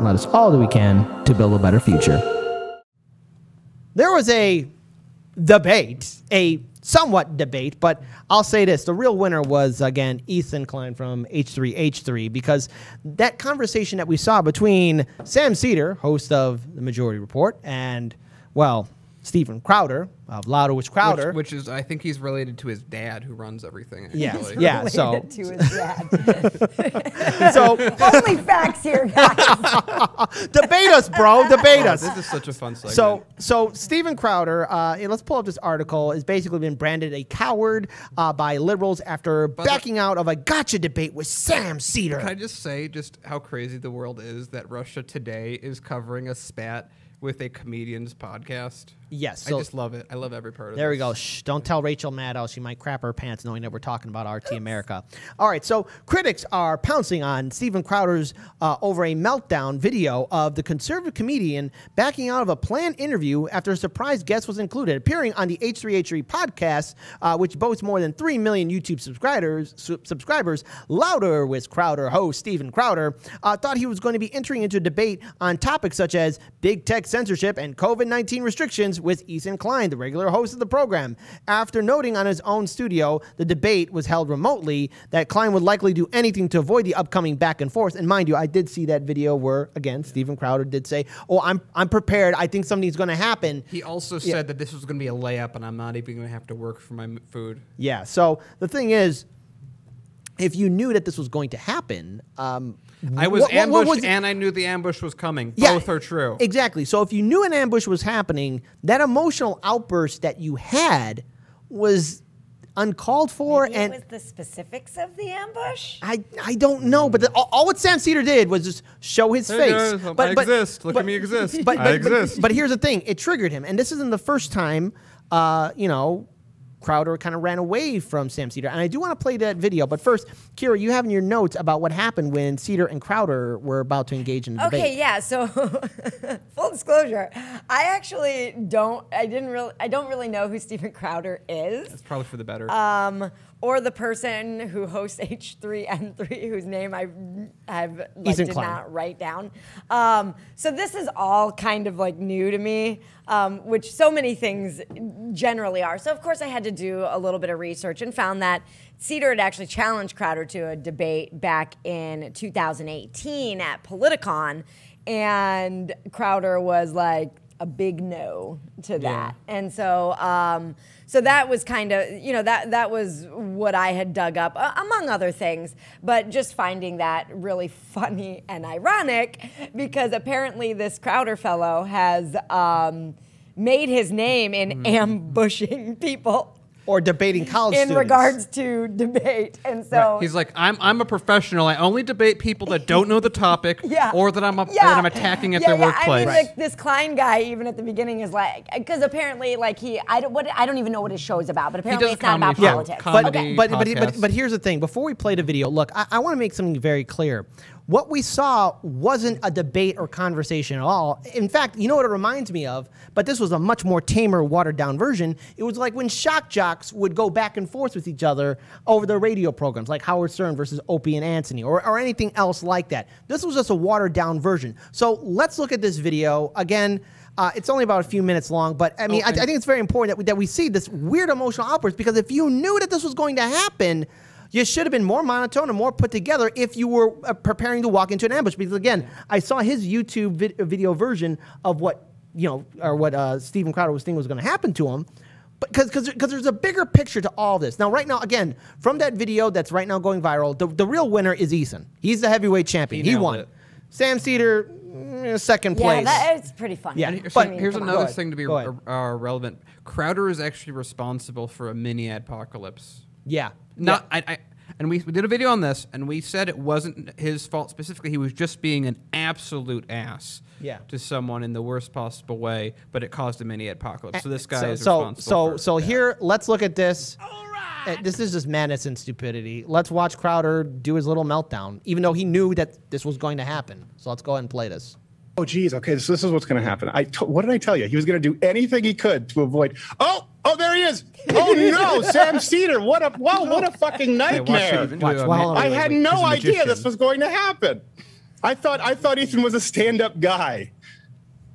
and let us all do we can to build a better future. There was a debate, a somewhat debate, but I'll say this. The real winner was, again, Ethan Klein from H3H3, because that conversation that we saw between Sam Seder, host of The Majority Report, and, well, Steven Crowder of Louder with Crowder. Which is, I think he's related to his dad who runs everything. Actually. Yes, yeah, so. To his dad. So Only facts here, guys. debate us, bro, debate us. This is such a fun segment. So Steven Crowder, let's pull up this article, has basically been branded a coward by liberals after backing out of a gotcha debate with Sam Seder. Can I just say just how crazy the world is that Russia Today is covering a spat with a comedian's podcast? Yes. So I just love it. I love every part of it. There we go. Shh, don't tell Rachel Maddow. She might crap her pants knowing that we're talking about RT America. All right, so critics are pouncing on Steven Crowder's over a meltdown video of the conservative comedian backing out of a planned interview after a surprise guest was included. Appearing on the H3H3 podcast, which boasts more than 3 million YouTube subscribers, Louder with Crowder host Steven Crowder thought he was going to be entering into a debate on topics such as big tech censorship and COVID-19 restrictions with Ethan Klein, the regular host of the program. After noting on his own studio the debate was held remotely, that Klein would likely do anything to avoid the upcoming back and forth. And mind you, I did see that video where, again, Steven Crowder did say, oh, I'm prepared. I think something's going to happen. He also said that this was going to be a layup and I'm not even going to have to work for my food. Yeah, so the thing is, if you knew that this was going to happen, I was ambushed and I knew the ambush was coming. Yeah, both are true. Exactly. So if you knew an ambush was happening, that emotional outburst that you had was uncalled for. Maybe and it was the specifics of the ambush? I don't know, but all what Sam Seder did was just show his face. I exist. Look at me exist. I exist. But here's the thing. It triggered him. And this isn't the first time, you know, Crowder kind of ran away from Sam Seder. And I do want to play that video. But first, Kira, you have in your notes about what happened when Seder and Crowder were about to engage in a debate. Okay, yeah. So, full disclosure, I don't really know who Steven Crowder is. That's probably for the better. Or the person who hosts H3H3, whose name I did not write down. So this is all kind of like new to me, which so many things generally are. So of course I had to do a little bit of research and found that Seder had actually challenged Crowder to a debate back in 2018 at Politicon, and Crowder was like a big no to that. Yeah. And so so that was kind of, you know, that was what I had dug up, among other things, but just finding that really funny and ironic, because apparently this Crowder fellow has made his name in ambushing people. Or debating college students. In regards to debate. And so he's like, I'm a professional. I only debate people that don't know the topic or that I'm attacking at their workplace. I mean, like, this Klein guy, even at the beginning, is like, because apparently, like, I don't even know what his show is about, but apparently it's not about politics. But here's the thing. Before we play the video, look, I want to make something very clear. What we saw wasn't a debate or conversation at all. In fact, you know what it reminds me of? But this was a much more tamer, watered-down version. It was like when shock jocks would go back and forth with each other over their radio programs, like Howard Stern versus Opie and Anthony, or anything else like that. This was just a watered-down version. So let's look at this video. Again, it's only about a few minutes long, but I mean, I think it's very important that we see this weird emotional outburst, because if you knew that this was going to happen, you should have been more monotone and more put together if you were preparing to walk into an ambush. Because again, I saw his YouTube video version of what, you know, or what Steven Crowder was thinking was going to happen to him. Because there's a bigger picture to all this. Now, right now, again, from that video that's right now going viral, the real winner is Ethan. He's the heavyweight champion. He won. Sam Seder, second place. Yeah, that's pretty funny. Yeah, but here's another thing to be relevant. Crowder is actually responsible for a mini adpocalypse. Yeah. And we did a video on this, and we said it wasn't his fault specifically. He was just being an absolute ass to someone in the worst possible way, but it caused a mini apocalypse. So this guy is responsible. So here, let's look at this. All right. This is just madness and stupidity. Let's watch Crowder do his little meltdown, even though he knew that this was going to happen. So let's go ahead and play this. Oh, geez. Okay, so this is what's going to happen. What did I tell you? He was going to do anything he could to avoid. Oh, there he is. Oh, no, Sam Seder. What a fucking nightmare. Watch, I had no idea this was going to happen. I thought Ethan was a stand-up guy.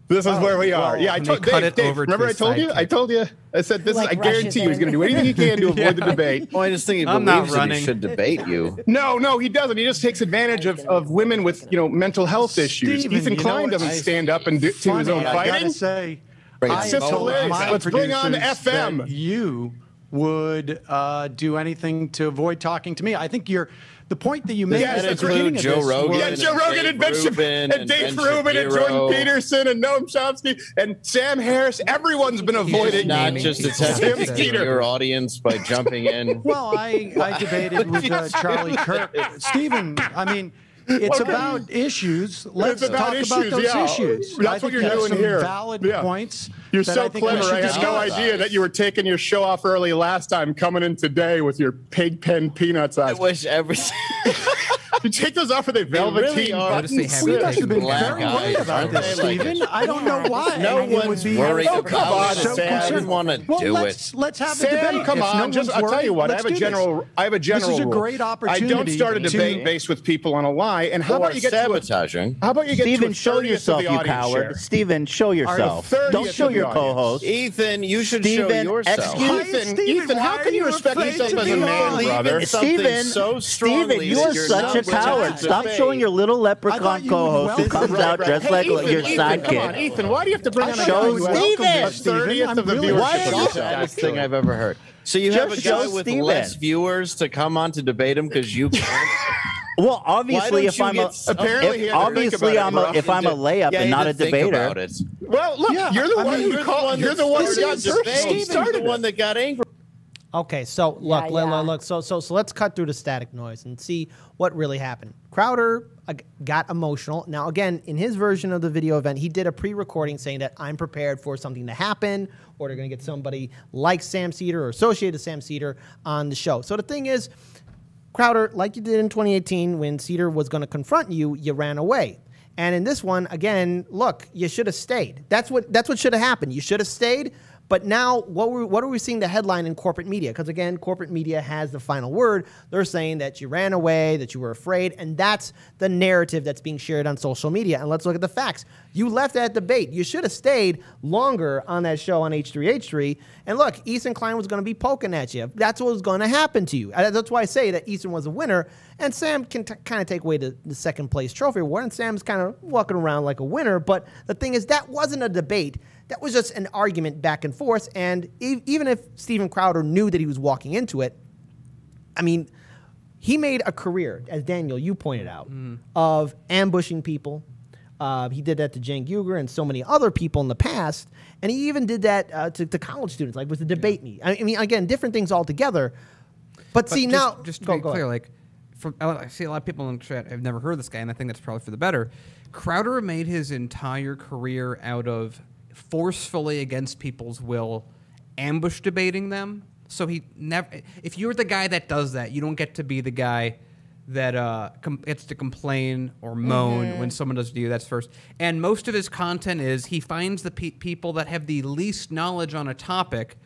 This is where we are. Yeah, I told Dave, remember I told you? I told you. I said this. I guarantee you, he's going to do anything he can to avoid the debate. Well, I just think he believes that he should debate you. No, he doesn't. He just takes advantage of women with mental health issues. Ethan Klein doesn't stand up and do his own fighting. I gotta say, it's just hilarious. Let's bring on FM. You would do anything to avoid talking to me. I think the point that you made at the beginning of Joe Rogan. Yeah, Joe Rogan and Dave Rubin and Jordan Peterson and Noam Chomsky and Sam Harris. Everyone's been avoiding. Not just attempting your audience by jumping in. Well, I debated with Charlie Kirk. Stephen, I mean, it's about issues. Let's talk about those issues. That's what you're doing here. Valid points. You're so clever. I had no idea that you were taking your show off early last time, coming in today with your pig pen peanuts eyes. I wish everything. You take those off with a velveteen buttons. We must have been very worried about this, Stephen. I don't know why. No one's worried about it. I didn't want to do it. Let's have the debate. Come on. I'll tell you what. I have a general This is a great opportunity. I don't start a debate based with people on a lie. And how about you get sabotaging? How about you get Stephen, show yourself, you coward. Stephen, show yourself. Don't show your co-host. Ethan, you should show yourself. Ethan, how can you respect yourself as a man, brother? Stephen, you are such a coward. Stop showing your little leprechaun co-host who comes out dressed like your sidekick. Ethan, why do you have to bring on a show Stephen? 30th of the viewership? That's the saddest thing I've ever heard. So you have a guy with less viewers to come on to debate him because you can't? Well, obviously, if I'm a layup and not a debater. Well, look, you're the one who called. You're the one who got the one that got angry. Okay, so look, look. So let's cut through the static noise and see what really happened. Crowder got emotional. Now, again, in his version of the video event, he did a pre-recording saying that I'm prepared for something to happen, or they're going to get somebody like Sam Seder or associated with Sam Seder on the show. So the thing is, Crowder, like you did in 2018 when Seder was going to confront you, you ran away. And in this one, again, look, you should have stayed. That's what should have happened. You should have stayed. But now, what are we seeing the headline in corporate media? Because again, corporate media has the final word. They're saying that you ran away, that you were afraid, and that's the narrative that's being shared on social media. And let's look at the facts. You left that debate. You should have stayed longer on that show on H3H3. And look, Ethan Klein was going to be poking at you. That's what was going to happen to you. That's why I say that Ethan was a winner, and Sam can kind of take away the second place trophy award, and Sam's kind of walking around like a winner. But the thing is, that wasn't a debate. That was just an argument back and forth. And even if Steven Crowder knew that he was walking into it, I mean, he made a career, as Daniel, you pointed out, of ambushing people. He did that to Cenk Uygur and so many other people in the past. And he even did that to college students, like with the debate me. I mean, again, different things altogether. But see, now... Just to be clear, like, I see a lot of people in the chat have never heard this guy, and I think that's probably for the better. Crowder made his entire career out of forcefully against people's will ambush debating them. So he never, if you're the guy that does that, you don't get to be the guy that gets to complain or moan when someone does to you. That's first. And most of his content is he finds the people that have the least knowledge on a topic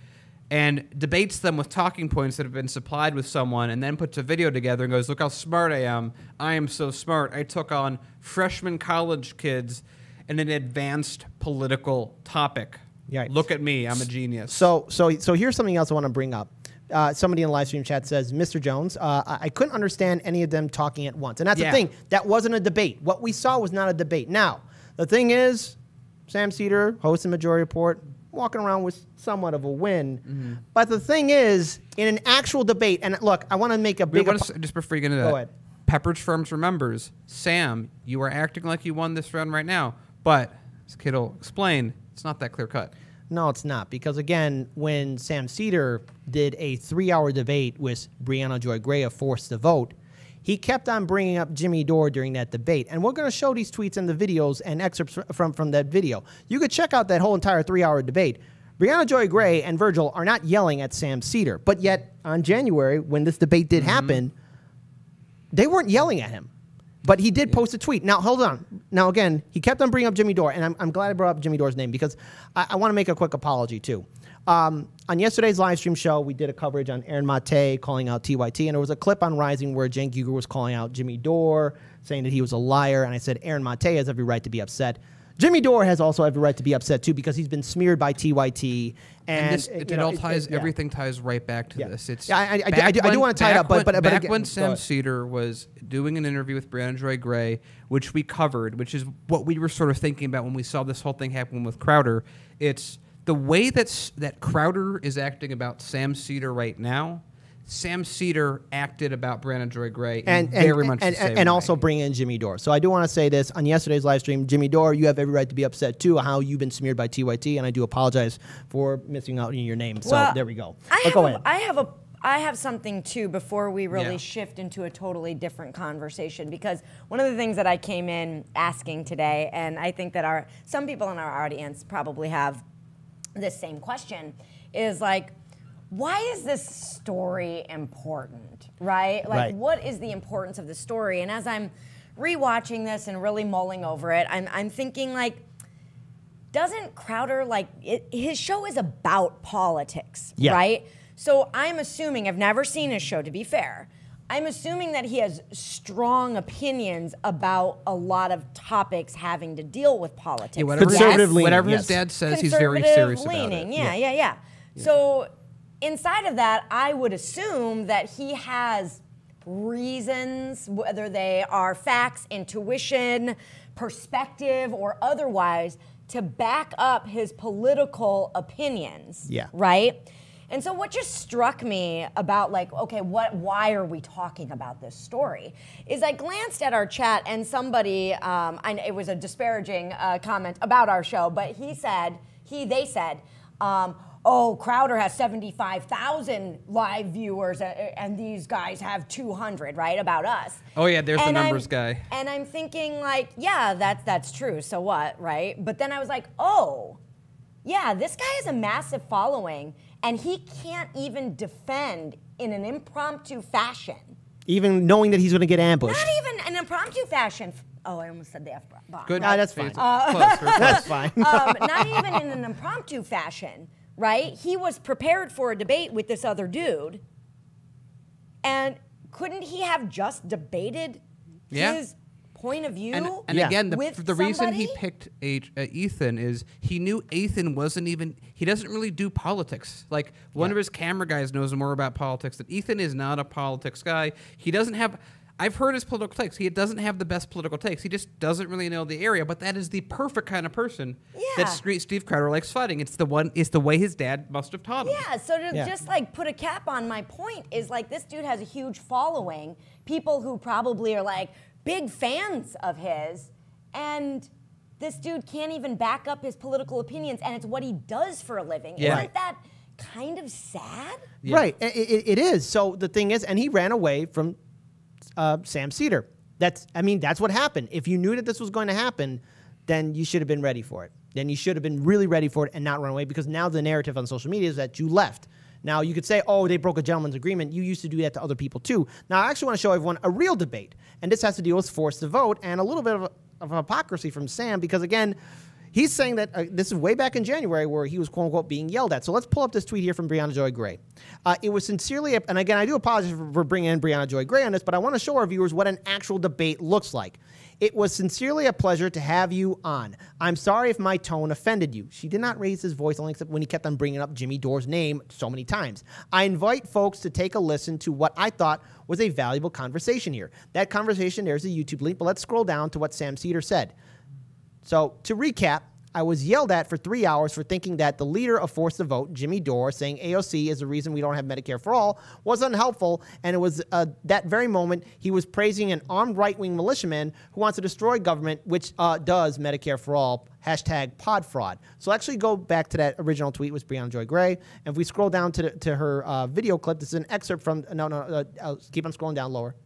and debates them with talking points that have been supplied with someone, and then puts a video together and goes, look how smart I am. I am so smart. I took on freshman college kids in an advanced political topic. Yeah. Look at me, I'm a genius. So here's something else I want to bring up. Somebody in the live stream chat says, Mr. Jones, I couldn't understand any of them talking at once. And that's the thing. That wasn't a debate. What we saw was not a debate. Now, the thing is, Sam Seder, host of Majority Report, walking around with somewhat of a win. But the thing is, in an actual debate, and look, I want to make a big... Just before you get into that, go ahead. Pepperidge Farms remembers, Sam, you are acting like you won this round right now. But, as Kid will explain, it's not that clear cut. No, it's not. Because, again, when Sam Seder did a 3-hour debate with Briahna Joy Gray of Forced to Vote, he kept on bringing up Jimmy Dore during that debate. And we're going to show these tweets and the videos and excerpts from that video. You could check out that whole entire 3-hour debate. Briahna Joy Gray and Virgil are not yelling at Sam Seder. But yet, on January, when this debate did happen, they weren't yelling at him. But he did post a tweet. Now, hold on. Now, again, he kept on bringing up Jimmy Dore, and I'm glad I brought up Jimmy Dore's name because I want to make a quick apology, too. On yesterday's live stream show, we did a coverage on Aaron Mate calling out TYT, and there was a clip on Rising where Cenk Uygur was calling out Jimmy Dore, saying that he was a liar, and I said Aaron Mate has every right to be upset. Jimmy Dore has also every right to be upset too because he's been smeared by TYT, and everything ties right back to this. It's I do want to tie it up, but back when Sam Seder was doing an interview with Briahna Joy Gray, which we covered, which is what we were sort of thinking about when we saw this whole thing happen with Crowder. It's the way that Crowder is acting about Sam Seder right now. Sam Seder acted about Briahna Joy Gray and also bring in Jimmy Dore. So I do want to say this on yesterday's live stream, Jimmy Dore, you have every right to be upset too how you've been smeared by TYT, and I do apologize for missing out on your name. So there we go. Go ahead. I have something too before we really shift into a totally different conversation, because one of the things that I came in asking today, and I think that some people in our audience probably have this same question, is like, why is this story important, right? Like, what is the importance of the story? And as I'm rewatching this and really mulling over it, I'm thinking, like, doesn't Crowder, his show is about politics, right? So I'm assuming, I've never seen his show, to be fair, I'm assuming that he has strong opinions about a lot of topics having to deal with politics. Yeah, whatever his dad says, he's very serious about it. Yeah. So inside of that, I would assume that he has reasons, whether they are facts, intuition, perspective, or otherwise, to back up his political opinions, right? And so what just struck me about, like, okay, why are we talking about this story, is I glanced at our chat and somebody, it was a disparaging comment about our show, but they said, oh, Crowder has 75,000 live viewers and these guys have 200, right, about us. Oh yeah, there's the numbers guy. And I'm thinking, like, yeah, that's true, so what, right? But then I was like, oh, yeah, this guy has a massive following, and he can't even defend in an impromptu fashion. Even knowing that he's going to get ambushed. Not even an impromptu fashion. Oh, I almost said the F-bomb. Good. No, that's fine. That's fine. Not even in an impromptu fashion, right? He was prepared for a debate with this other dude, and couldn't he have just debated his point of view? And again, the reason he picked Ethan is he knew Ethan he doesn't really do politics. Like, one of his camera guys knows more about politics than Ethan is not a politics guy. He doesn't have, I've heard his political takes. He doesn't have the best political takes. He just doesn't really know the area, but that is the perfect kind of person that Steve Crowder likes fighting. It's the way his dad must have taught him. Yeah, so to just like put a cap on my point is, like, this dude has a huge following, people who probably are like big fans of his, and this dude can't even back up his political opinions, and it's what he does for a living. Isn't that kind of sad? Right, it is. So the thing is, and he ran away from Sam Seder. That's what happened. If you knew that this was going to happen, then you should have been ready for it. Then you should have been really ready for it and not run away, because now the narrative on social media is that you left. Now, you could say, oh, they broke a gentleman's agreement. You used to do that to other people, too. Now, I actually want to show everyone a real debate, and this has to deal with forced to vote and a little bit of hypocrisy from Sam, because, again, he's saying that this is way back in January where he was, quote-unquote, being yelled at. So let's pull up this tweet here from Briahna Joy Gray. It was sincerely, and again, I do apologize for bringing in Briahna Joy Gray on this, but I want to show our viewers what an actual debate looks like. It was sincerely a pleasure to have you on. I'm sorry if my tone offended you. She did not raise his voice, only except when he kept on bringing up Jimmy Dore's name so many times. I invite folks to take a listen to what I thought was a valuable conversation here. That conversation, there's a YouTube link, but let's scroll down to what Sam Seder said. So to recap, I was yelled at for 3 hours for thinking that the leader of Force to Vote, Jimmy Dore, saying AOC is the reason we don't have Medicare for all, was unhelpful, and it was that very moment he was praising an armed right-wing militiaman who wants to destroy government, which does Medicare for all, #PodFraud. So actually go back to that original tweet with Briahna Joy Gray, and if we scroll down to her video clip, this is an excerpt from, keep on scrolling down lower.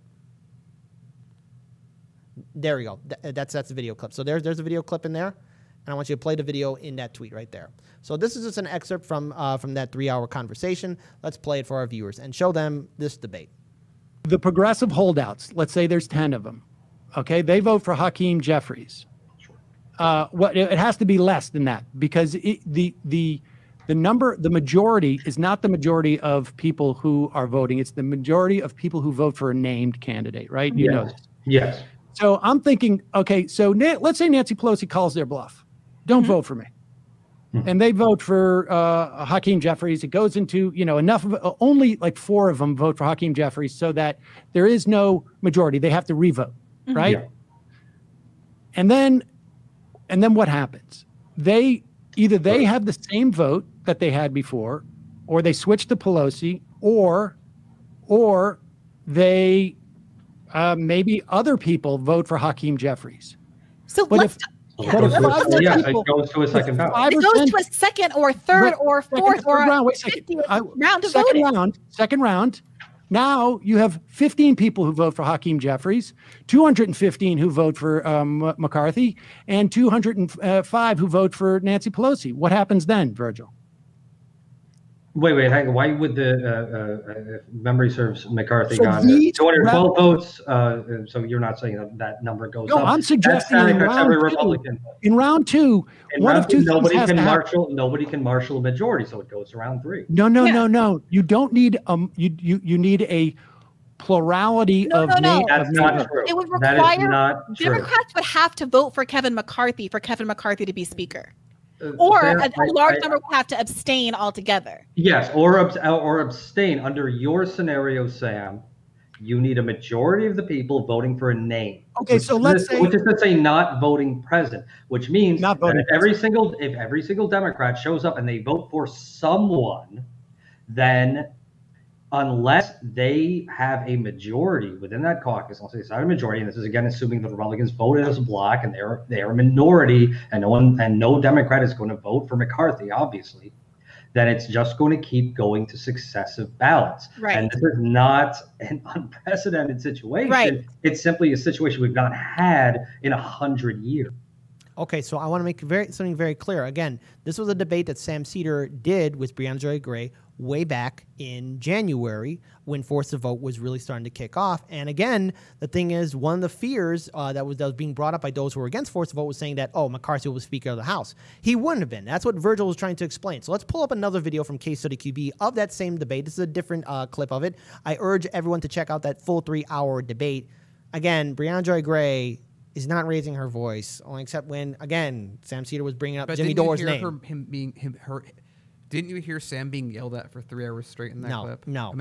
There we go. That's the video clip. So there's a video clip in there. And I want you to play the video in that tweet right there. So this is just an excerpt from that 3-hour conversation. Let's play it for our viewers and show them this debate. The progressive holdouts, let's say there's 10 of them, okay? They vote for Hakeem Jeffries. It has to be less than that, because the the majority is not the majority of people who are voting. It's the majority of people who vote for a named candidate, right? You know this. Yes. So I'm thinking, okay, so let's say Nancy Pelosi calls their bluff. Don't vote for me. And they vote for Hakeem Jeffries. It goes into, enough of only like 4 of them vote for Hakeem Jeffries so that there is no majority. They have to revote, right? Yeah. And then what happens? Either they have the same vote that they had before, or they switch to Pelosi, or they maybe other people vote for Hakeem Jeffries. So it goes to a second ballot. It goes to a second or third or fourth or round of voting. Second round. Now you have 15 people who vote for Hakeem Jeffries, 215 who vote for McCarthy, and 205 who vote for Nancy Pelosi. What happens then, Virgil? Wait, hang on. Why would the memory serves McCarthy got 212 votes? So you're not saying that number goes up? No, I'm suggesting in round two, one of two things has to happen. Nobody can marshal a majority, so it goes to round 3. No. You don't need you need a plurality of names. That's not true. It would require Democrats would have to vote for Kevin McCarthy to be Speaker. Or a large number would have to abstain altogether. Yes, or abstain. Under your scenario, Sam, you need a majority of the people voting for a name. Okay, so let's say, which is to say, not voting present, which means that if every single Democrat shows up and they vote for someone, then unless they have a majority within that caucus, I'll say it's not a majority, and this is again assuming the Republicans voted as a bloc and they're a minority, and no Democrat is going to vote for McCarthy, obviously, then it's just going to keep going to successive ballots. Right. And this is not an unprecedented situation. Right. It's simply a situation we've not had in 100 years. Okay, so I want to make something very clear. Again, this was a debate that Sam Seder did with Briahna Joy Gray way back in January when Force the Vote was really starting to kick off. And again, the thing is, one of the fears that was being brought up by those who were against Force the Vote was saying that, McCarthy was Speaker of the House. He wouldn't have been. That's what Virgil was trying to explain. So let's pull up another video from Case Study QB of that same debate. This is a different clip of it. I urge everyone to check out that full 3-hour debate. Again, Briahna Joy Gray is not raising her voice, only except when, again, Sam Seder was bringing up Jimmy Dore's name. Didn't you hear Sam being yelled at for 3 hours straight in that clip? No.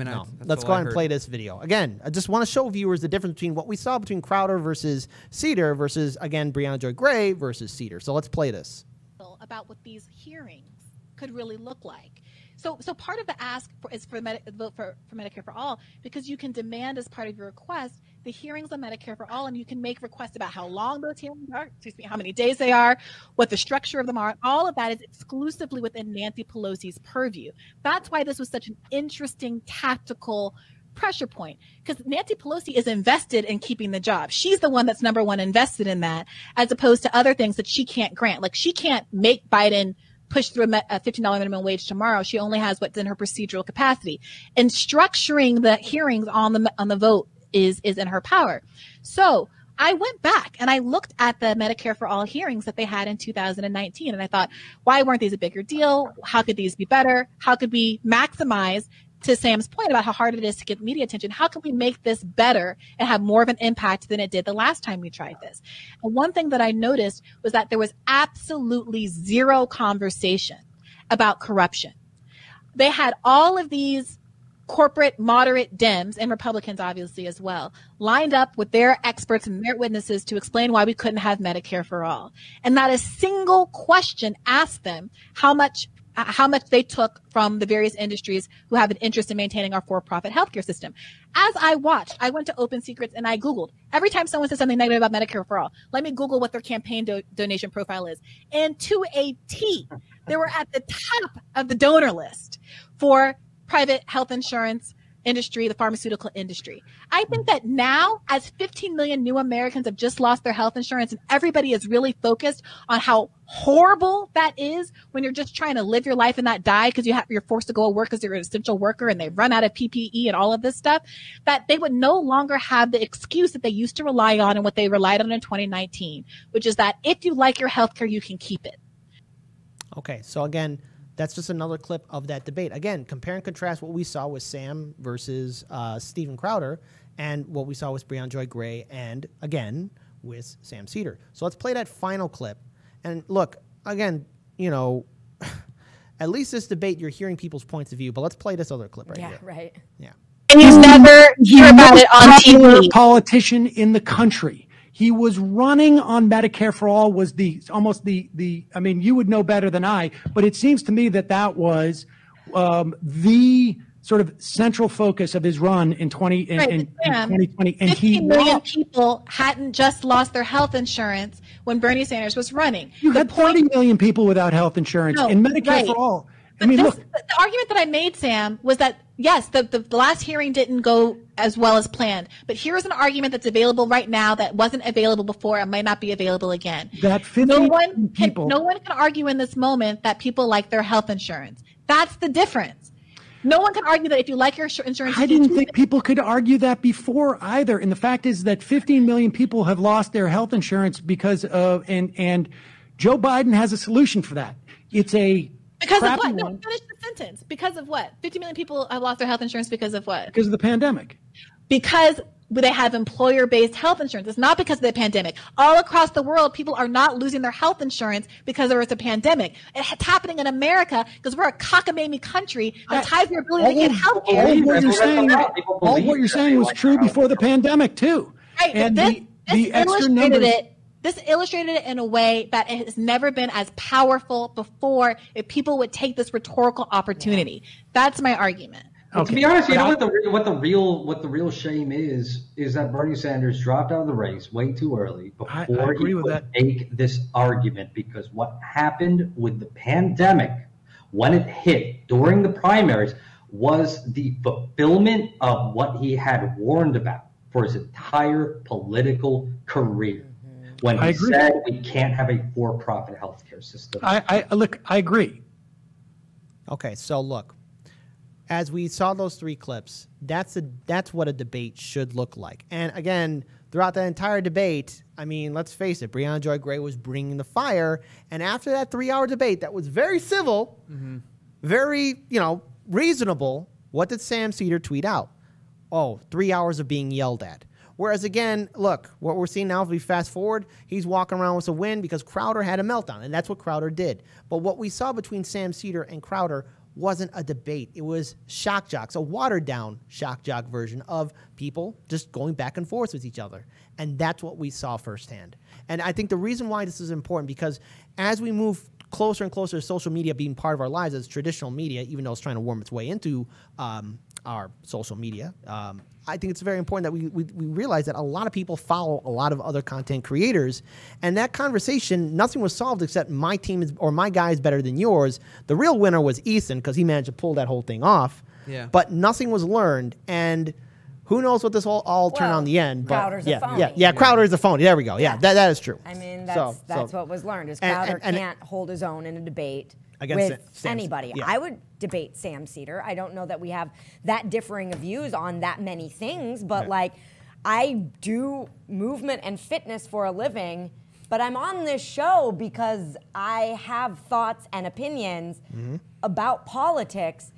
Let's go ahead and play this video. Again, I just want to show viewers the difference between what we saw between Crowder versus Seder versus, again, Briahna Joy Gray versus Seder. So let's play this. About what these hearings could really look like. So part of the ask is for vote for Medicare for All, because you can demand as part of your request the hearings on Medicare for All, and you can make requests about how long those hearings are, how many days they are, what the structure of them are. All of that is exclusively within Nancy Pelosi's purview. That's why this was such an interesting tactical pressure point, because Nancy Pelosi is invested in keeping the job. She's the one that's number one invested in that, as opposed to other things that she can't grant. Like, she can't make Biden push through a $15 minimum wage tomorrow. She only has what's in her procedural capacity, and structuring the hearings on the vote is in her power. So I went back and I looked at the Medicare for All hearings that they had in 2019, and I thought, why weren't these a bigger deal? How could these be better? How could we maximize, to Sam's point about how hard it is to get media attention, how can we make this better and have more of an impact than it did the last time we tried this? And one thing that I noticed was that there was absolutely zero conversation about corruption. They had all of these corporate moderate Dems, and Republicans obviously as well, lined up with their experts and their witnesses to explain why we couldn't have Medicare for All. And not a single question asked them how much they took from the various industries who have an interest in maintaining our for-profit healthcare system. As I watched, I went to Open Secrets and I Googled. Every time someone says something negative about Medicare for All, let me Google what their campaign donation profile is. And to a T, they were at the top of the donor list for private health insurance industry, the pharmaceutical industry. I think that now, as 15 million new Americans have just lost their health insurance, and everybody is really focused on how horrible that is when you're just trying to live your life and not die because you're forced to go to work because you're an essential worker and they've run out of PPE and all of this stuff, that they would no longer have the excuse that they used to rely on and what they relied on in 2019, which is that if you like your health care, you can keep it. Okay, so again, That's just another clip of that debate. Again, compare and contrast what we saw with Sam versus Steven Crowder and what we saw with Briahna Joy Gray and, again, with Sam Seder. So let's play that final clip. And look, again, you know, at least this debate, you're hearing people's points of view. But let's play this other clip right here. Yeah, right. Yeah. And you never hear about it on TV. Politician in the country. He was running on Medicare for All, was almost the I mean, you would know better than I, but it seems to me that was the sort of central focus of his run in 2020. And 15 million people hadn't just lost their health insurance when Bernie Sanders was running. You had 40 million people without health insurance in Medicare for All. I mean, look. The argument that I made, Sam, was that, yes, the last hearing didn't go as well as planned. But here's an argument that's available right now that wasn't available before and might not be available again. No one can argue in this moment that people like their health insurance. That's the difference. No one can argue that if you like your insurance. I didn't think people could argue that before either. And the fact is that 15 million people have lost their health insurance because of, and Joe Biden has a solution for that. It's a Because of what? No, finish the sentence. Because of what? 50 million people have lost their health insurance because of what? Because of the pandemic. Because they have employer-based health insurance. It's not because of the pandemic. All across the world, people are not losing their health insurance because there was a pandemic. It's happening in America because we're a cockamamie country that ties your ability to get health care. All what you're saying was true before the pandemic, too. Right, and this illustrated it in a way that it has never been as powerful before if people would take this rhetorical opportunity. That's my argument. To be honest, you know what the real shame is that Bernie Sanders dropped out of the race way too early before he could make this argument, because what happened with the pandemic when it hit during the primaries was the fulfillment of what he had warned about for his entire political career. When he said we can't have a for-profit healthcare system. I agree. Okay, so look. As we saw those three clips, that's what a debate should look like. And again, throughout the entire debate, I mean, let's face it, Briahna Joy Gray was bringing the fire. And after that 3-hour debate that was very civil, very, reasonable, what did Sam Seder tweet out? Oh, 3 hours of being yelled at. Whereas, again, look, what we're seeing now, if we fast forward, he's walking around with a win because Crowder had a meltdown, and that's what Crowder did. But what we saw between Sam Seder and Crowder wasn't a debate. It was shock jocks, a watered-down shock jock version of people just going back and forth with each other. And that's what we saw firsthand. And I think the reason why this is important, because as we move closer and closer to social media being part of our lives as traditional media, even though it's trying to worm its way into our social media, I think it's very important that we realize that a lot of people follow a lot of other content creators, and that conversation, nothing was solved except my team or my guy is better than yours. The real winner was Ethan because he managed to pull that whole thing off. Yeah. But nothing was learned, and who knows what this will all turn on the end. But Crowder's a phony. Yeah, Crowder's a phony. There we go. Yeah, that is true. I mean, that's what was learned is Crowder can't hold his own in a debate with anybody. Yeah. I would debate Sam Seder. I don't know that we have that differing of views on that many things, but I do movement and fitness for a living, but I'm on this show because I have thoughts and opinions about politics,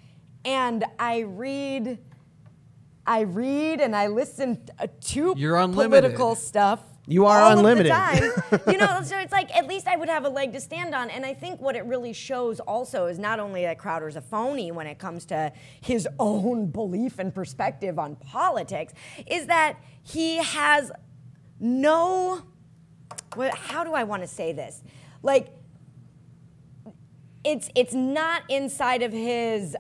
and I read and I listen to political stuff. You are unlimited. All of the time. So it's like at least I would have a leg to stand on. And I think what it really shows also is not only that Crowder's a phony when it comes to his own belief and perspective on politics, is that he has no, how do I want to say this? Like, it's not inside of his,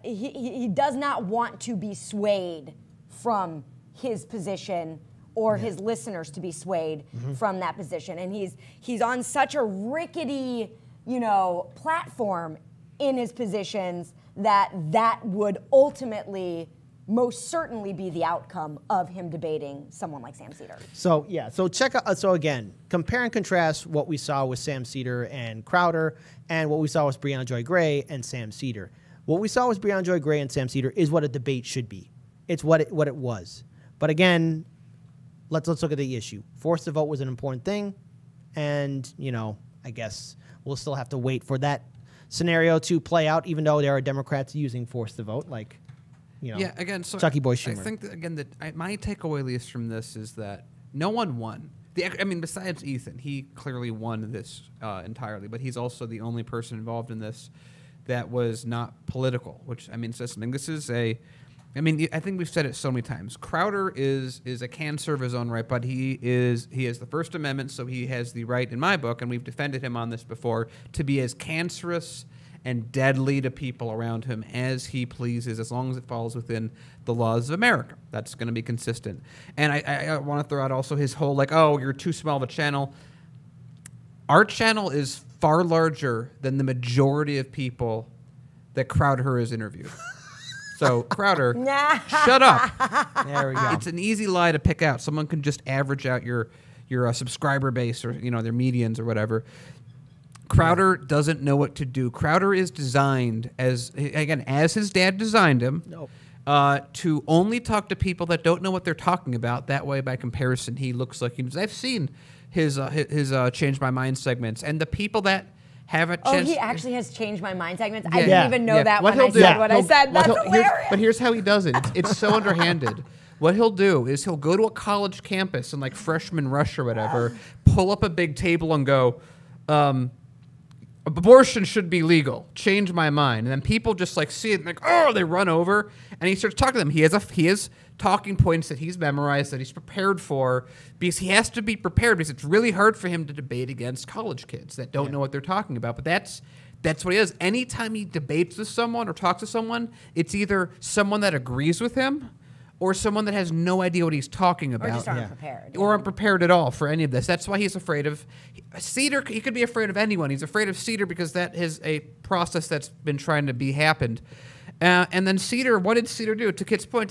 he does not want to be swayed from his position or his listeners to be swayed from that position. And he's on such a rickety, platform in his positions that would ultimately most certainly be the outcome of him debating someone like Sam Seder. So check out. So again, compare and contrast what we saw with Sam Seder and Crowder, and what we saw with Briahna Joy Gray and Sam Seder. What we saw with Briahna Joy Gray and Sam Seder is what a debate should be. It's what it was. But again, let's look at the issue. Forced to vote was an important thing, and I guess we'll still have to wait for that scenario to play out, even though there are Democrats using force to vote, like, you know, yeah, again, so Chucky Boy Schumer. I think that, again, my takeaway, at least from this, is that no one won. I mean, besides Ethan, he clearly won this entirely, but he's also the only person involved in this that was not political, which, I mean, says something. This is I mean, I think we've said it so many times. Crowder is a cancer of his own right, but he has the First Amendment, so he has the right, in my book, and we've defended him on this before, to be as cancerous and deadly to people around him as he pleases, as long as it falls within the laws of America. That's going to be consistent. And I want to throw out also his whole, like, oh, you're too small of a channel. Our channel is far larger than the majority of people that Crowder has interviewed. So, Crowder, shut up. There we go. It's an easy lie to pick out. Someone can just average out your subscriber base, or, you know, their medians or whatever. Crowder doesn't know what to do. Crowder is designed as his dad designed him, to only talk to people that don't know what they're talking about. That way, by comparison, he looks like I've seen his Change My Mind segments, and the people that have a chance. Oh, he actually has Changed My Mind segments. I didn't even know that when I said what I said. That's hilarious. But here's how he does it. It's so underhanded. What he'll do is he'll go to a college campus in like freshman rush or whatever, pull up a big table and go, abortion should be legal. Change my mind. And then people just like see it and like, oh, they run over, and he starts talking to them. He has talking points that he's memorized, that he's prepared for, because he has to be prepared, because it's really hard for him to debate against college kids that don't know what they're talking about. But that's what he is. Anytime he debates with someone or talks to someone, it's either someone that agrees with him or someone that has no idea what he's talking about. Or just unprepared. Or unprepared at all for any of this. That's why he's afraid of Seder. He could be afraid of anyone. He's afraid of Seder because that is a process that's been trying to be happened. And then Seder, what did Seder do? To Kit's point,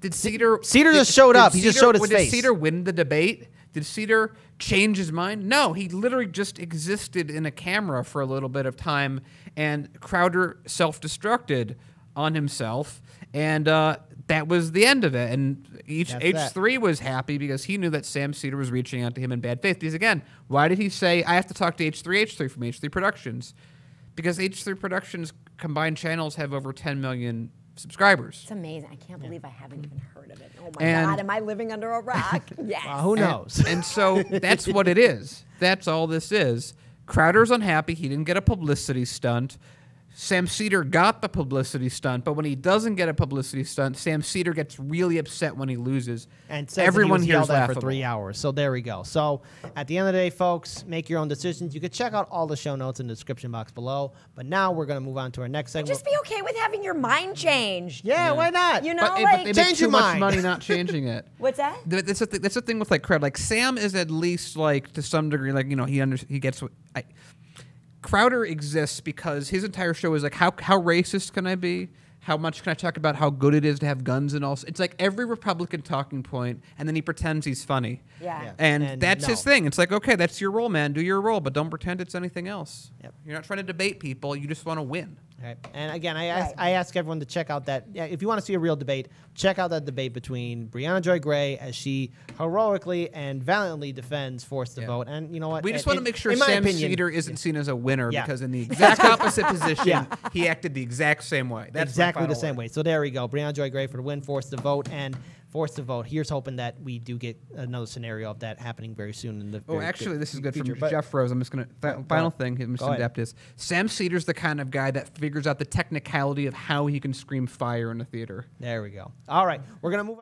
did Seder just showed up. He just showed his face. Did Seder win the debate? Did Seder change his mind? No, he literally just existed in a camera for a little bit of time, and Crowder self-destructed on himself, and that was the end of it. And H3 was happy because he knew that Sam Seder was reaching out to him in bad faith. Because again, why did he say, I have to talk to H3H3 from H3 Productions? Because H3 Productions combined channels have over 10 million subscribers. It's amazing. I can't believe I haven't even heard of it. Oh my God, am I living under a rock? Yes. Who knows? And so that's what it is. That's all this is. Crowder's unhappy. He didn't get a publicity stunt. Sam Seder got the publicity stunt, but when he doesn't get a publicity stunt, Sam Seder gets really upset when he loses. And says everyone hears that for 3 hours. So there we go. So at the end of the day, folks, make your own decisions. You can check out all the show notes in the description box below. But now we're going to move on to our next segment. Just be okay with having your mind changed. Yeah, why not? You know, but they make too much money not changing it. What's that? That's the thing with like Crowder. Like Sam is at least like to some degree, like, you know, he gets what Crowder exists because his entire show is like, how racist can I be? How much can I talk about how good it is to have guns and all? It's like every Republican talking point, and then he pretends he's funny. Yeah. And that's his thing. It's like, okay, that's your role, man. Do your role, but don't pretend it's anything else. Yep. You're not trying to debate people. You just want to win. All right. And again, I ask everyone to check out that. If you want to see a real debate, check out that debate between Briahna Joy Gray as she heroically and valiantly defends force to vote. And you know what? We just want to make sure Sam Seder isn't seen as a winner because in the exact opposite position, he acted the exact same way. That's exactly the same way. So there we go. Briahna Joy Gray for the win, force to vote, and forced to vote. Here's hoping that we do get another scenario of that happening very soon in the actually, this is good from Jeff Rose. I'm just going to final thing. Mr. Dept is Sam Seder's the kind of guy that figures out the technicality of how he can scream fire in a theater. There we go. All right, we're going to move on.